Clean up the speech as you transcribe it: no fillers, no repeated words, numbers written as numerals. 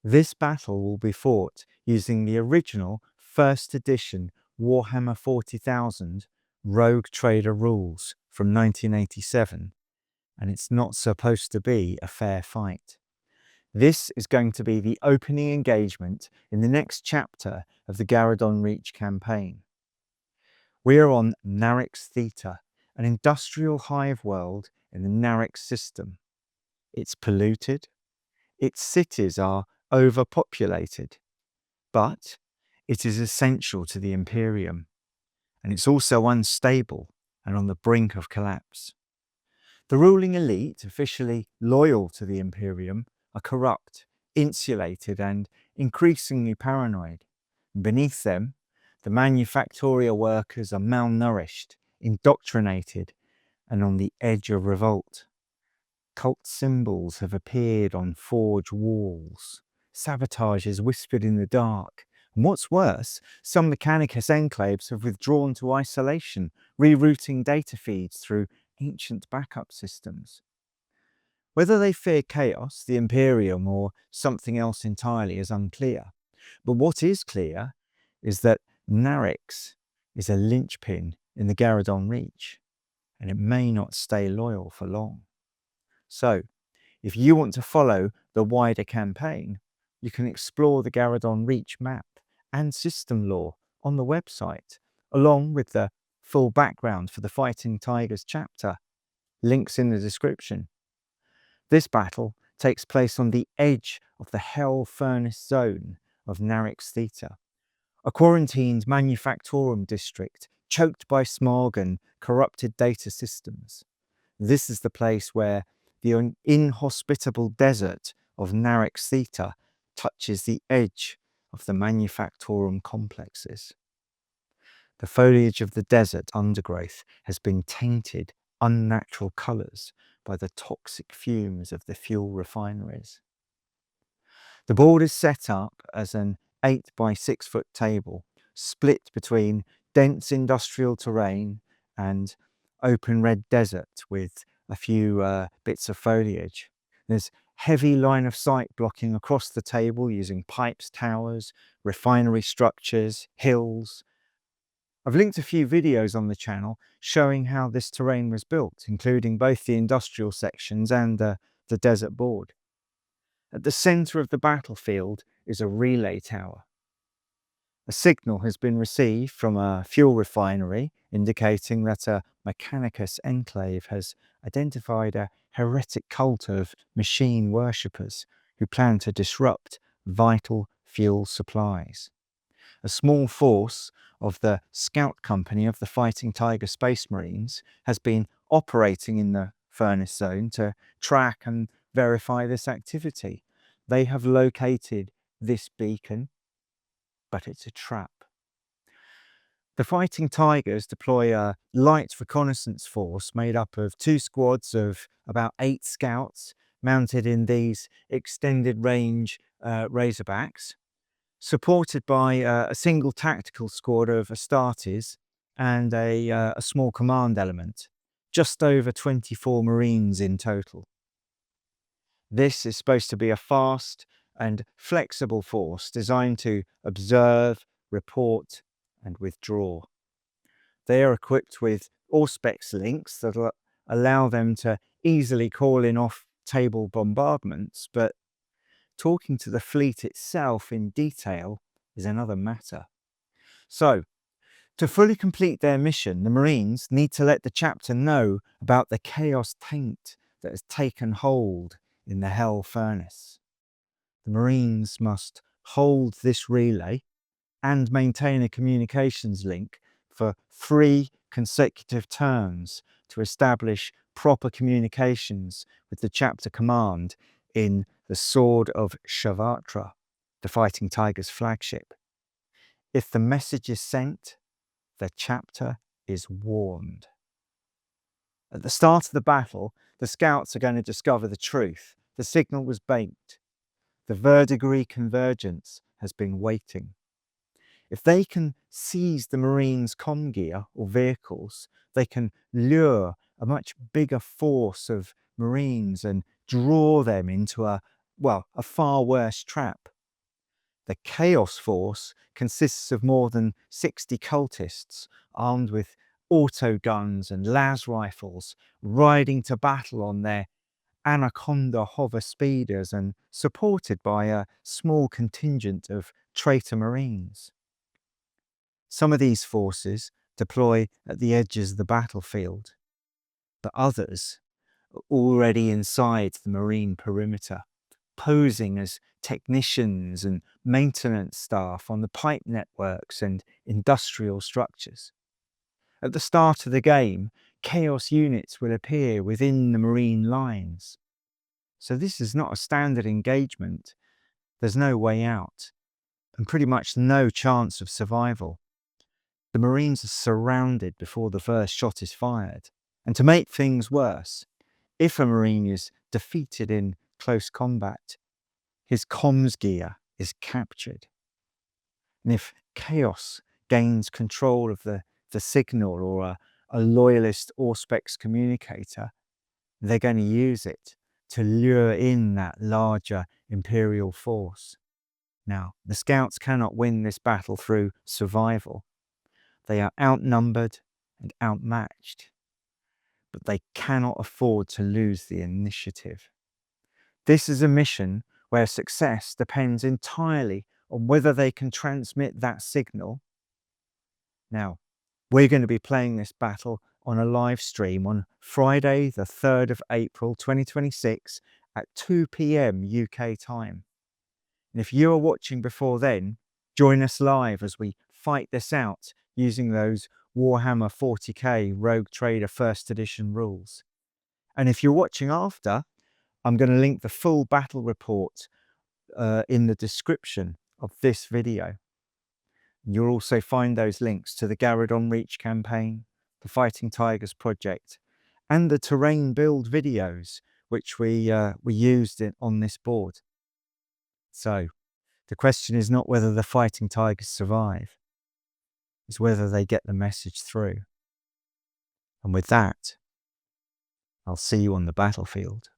This battle will be fought using the original first edition Warhammer 40,000 Rogue Trader rules from 1987, and it's not supposed to be a fair fight. This is going to be the opening engagement in the next chapter of the Gharadon Reach campaign. We are on Naryx Theta, an industrial hive world in the Naryx system. It's polluted, its cities are overpopulated, but it is essential to the Imperium, and it's also unstable and on the brink of collapse. The ruling elite, officially loyal to the Imperium, are corrupt, insulated, and increasingly paranoid. Beneath them, the manufactoria workers are malnourished, indoctrinated, and on the edge of revolt. Cult symbols have appeared on forge walls. Sabotage is whispered in the dark. And what's worse, some Mechanicus enclaves have withdrawn to isolation, rerouting data feeds through ancient backup systems. Whether they fear chaos, the Imperium, or something else entirely is unclear. But what is clear is that Naryx is a linchpin in the Gharadon Reach, and it may not stay loyal for long. So, if you want to follow the wider campaign, you can explore the Gharadon Reach map and system lore on the website, along with the full background for the Fighting Tigers chapter. Links in the description. This battle takes place on the edge of the Hel Furnace Zone of Naryx Theta, a quarantined manufactorum district choked by smog and corrupted data systems. This is the place where the inhospitable desert of Naryx Theta touches the edge of the manufactorum complexes. The foliage of the desert undergrowth has been tainted unnatural colours by the toxic fumes of the fuel refineries. The board is set up as an 8 by 6 foot table, split between dense industrial terrain and open red desert with a few bits of foliage. There's heavy line of sight blocking across the table using pipes, towers, refinery structures, hills. I've linked a few videos on the channel showing how this terrain was built, including both the industrial sections and the desert board. At the centre of the battlefield is a relay tower. A signal has been received from a fuel refinery indicating that a Mechanicus enclave has identified a heretic cult of machine worshippers who plan to disrupt vital fuel supplies. A small force of the Scout Company of the Fighting Tiger Space Marines has been operating in the Furnace Zone to track and verify this activity. They have located this beacon, but it's a trap. The Fighting Tigers deploy a light reconnaissance force made up of 2 squads of about 8 scouts mounted in these extended range Razorbacks, supported by a single tactical squad of Astartes and a small command element, just over 24 Marines in total. This is supposed to be a fast and flexible force designed to observe, report, and withdraw. They are equipped with Auspex links that will allow them to easily call in off-table bombardments, but talking to the fleet itself in detail is another matter. So, to fully complete their mission, the Marines need to let the chapter know about the chaos taint that has taken hold in the Hel Furnace. The Marines must hold this relay and maintain a communications link for 3 consecutive turns to establish proper communications with the chapter command in the Sword of Shavatra, the Fighting Tigers flagship. If the message is sent, the chapter is warned. At the start of the battle, the scouts are going to discover the truth. The signal was banked. The Verdigris Convergence has been waiting. If they can seize the Marines' comm gear or vehicles, they can lure a much bigger force of Marines and draw them into a far worse trap. The Chaos Force consists of more than 60 cultists armed with auto guns and las rifles, riding to battle on their Anaconda hover speeders and supported by a small contingent of traitor marines. Some of these forces deploy at the edges of the battlefield, but others are already inside the marine perimeter, posing as technicians and maintenance staff on the pipe networks and industrial structures. At the start of the game, Chaos units will appear within the marine lines. So this is not a standard engagement. There's no way out, and pretty much no chance of survival. The Marines are surrounded before the first shot is fired. And to make things worse, if a Marine is defeated in close combat, his comms gear is captured. And if Chaos gains control of the signal or a loyalist Auspex communicator, they're going to use it to lure in that larger Imperial force. Now, the Scouts cannot win this battle through survival. They are outnumbered and outmatched, but they cannot afford to lose the initiative. This is a mission where success depends entirely on whether they can transmit that signal. Now, we're going to be playing this battle on a live stream on Friday, the 3rd of April, 2026 at 2 p.m. UK time. And if you are watching before then, join us live as we fight this out using those Warhammer 40k Rogue Trader First Edition rules. And if you're watching after, I'm going to link the full battle report in the description of this video. You'll also find those links to the Gharadon Reach campaign, the Fighting Tigers project, and the terrain build videos, which we used on this board. So, the question is not whether the Fighting Tigers survive, it's whether they get the message through. And with that, I'll see you on the battlefield.